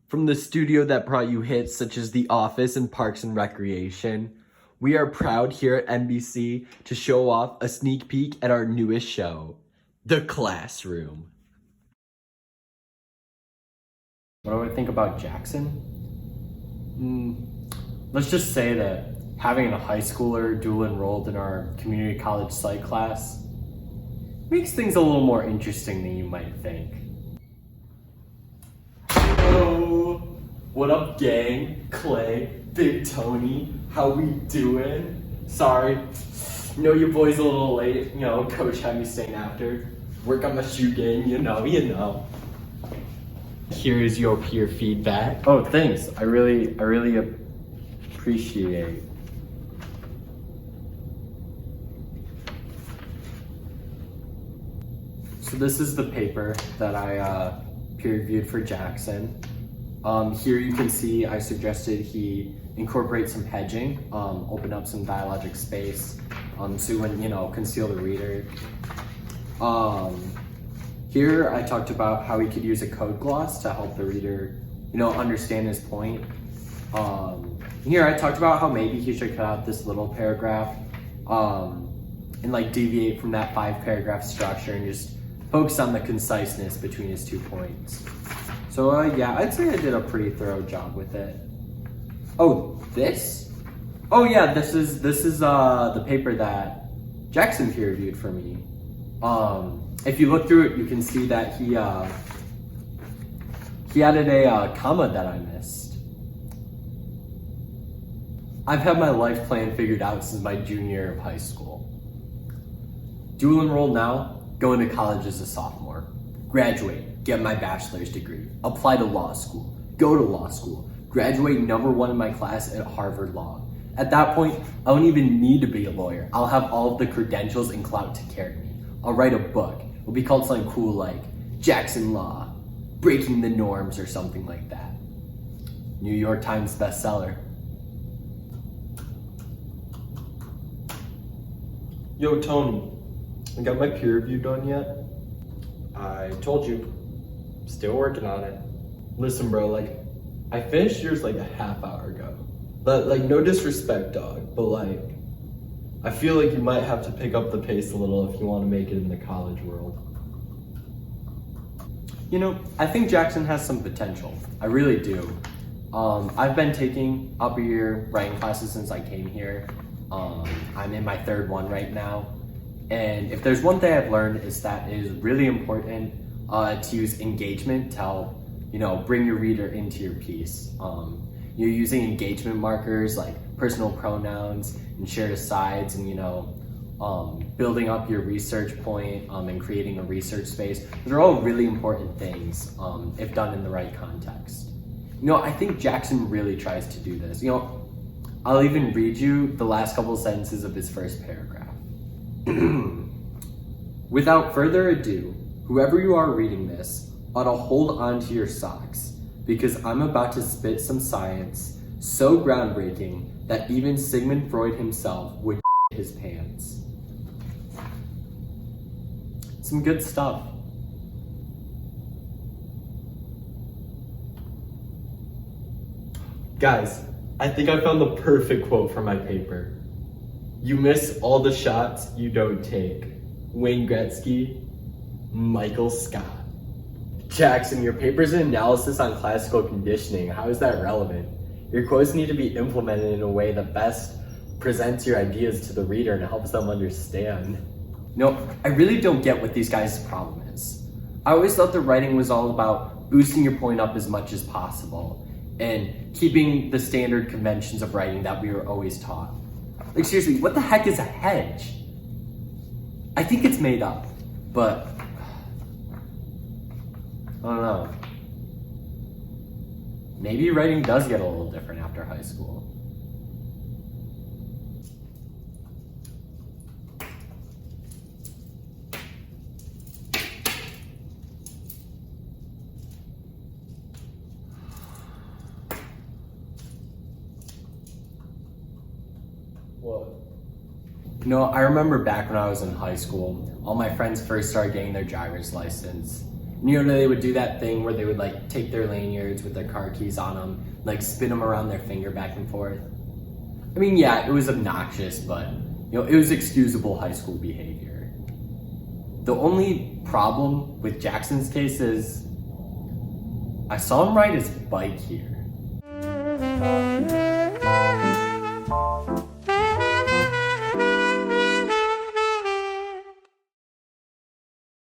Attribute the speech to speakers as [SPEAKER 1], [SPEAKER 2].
[SPEAKER 1] From the studio that brought you hits such as The Office and Parks and Recreation, we are proud here at NBC to show off a sneak peek at our newest show, The Classroom.
[SPEAKER 2] What do I think about Jackson? Let's just say that having a high schooler dual enrolled in our community college psych class makes things a little more interesting than you might think.
[SPEAKER 1] Hello, what up gang? Clay, Big Tony, how we doing? Sorry, know your boy's a little late, coach had me staying after. Work on my shoe game, you know. Here's your peer feedback.
[SPEAKER 2] Oh, thanks. I really appreciate. So this is the paper that I peer reviewed for Jackson. Here you can see I suggested he incorporate some hedging, open up some dialogic space, so he wouldn't, conceal the reader. Here I talked about how he could use a code gloss to help the reader, understand his point. Here I talked about how maybe he should cut out this little paragraph and deviate from that 5-paragraph structure and just focus on the conciseness between his 2 points. So yeah, I'd say I did a pretty thorough job with it. Oh, this? Oh yeah, this is the paper that Jackson peer reviewed for me. If you look through it, you can see that he added a comma that I missed. I've had my life plan figured out since my junior year of high school. Dual enrolled now, going to college as a sophomore. Graduate, get my bachelor's degree. Apply to law school, go to law school. Graduate #1 in my class at Harvard Law. At that point, I don't even need to be a lawyer. I'll have all of the credentials and clout to carry me. I'll write a book. It'll be called something cool like Jackson Law, Breaking the Norms or something like that. New York Times bestseller.
[SPEAKER 1] Yo, Tony, I got my peer review done yet?
[SPEAKER 2] I told you, still working on it.
[SPEAKER 1] Listen, bro, I finished yours a half hour ago. But no disrespect, dog, but I feel like you might have to pick up the pace a little if you want to make it in the college world.
[SPEAKER 2] I think Jackson has some potential. I really do. I've been taking upper year writing classes since I came here. I'm in my 3rd one right now. And if there's one thing I've learned is that it is really important to use engagement to help, bring your reader into your piece. You're using engagement markers like personal pronouns and shared asides and, building up your research point and creating a research space. Those are all really important things if done in the right context. I think Jackson really tries to do this. I'll even read you the last couple of sentences of his first paragraph. Without further ado, whoever you are reading this ought to hold on to your socks because I'm about to spit some science so groundbreaking that even Sigmund Freud himself would his pants. Some good stuff.
[SPEAKER 1] Guys, I think I found the perfect quote for my paper. You miss all the shots you don't take. Wayne Gretzky, Michael Scott. Jackson, your paper's an analysis on classical conditioning. How is that relevant? Your quotes need to be implemented in a way that best presents your ideas to the reader and helps them understand.
[SPEAKER 2] I really don't get what these guys' problem is. I always thought the writing was all about boosting your point up as much as possible and keeping the standard conventions of writing that we were always taught. Seriously, what the heck is a hedge? I think it's made up, but I don't know. Maybe writing does get a little different after high school.
[SPEAKER 1] What?
[SPEAKER 2] I remember back when I was in high school, all my friends first started getting their driver's license. You know, they would do that thing where they would like take their lanyards with their car keys on them, like spin them around their finger back and forth. I mean, yeah, it was obnoxious, but you know, it was excusable high school behavior. The only problem with Jackson's case is I saw him ride his bike here.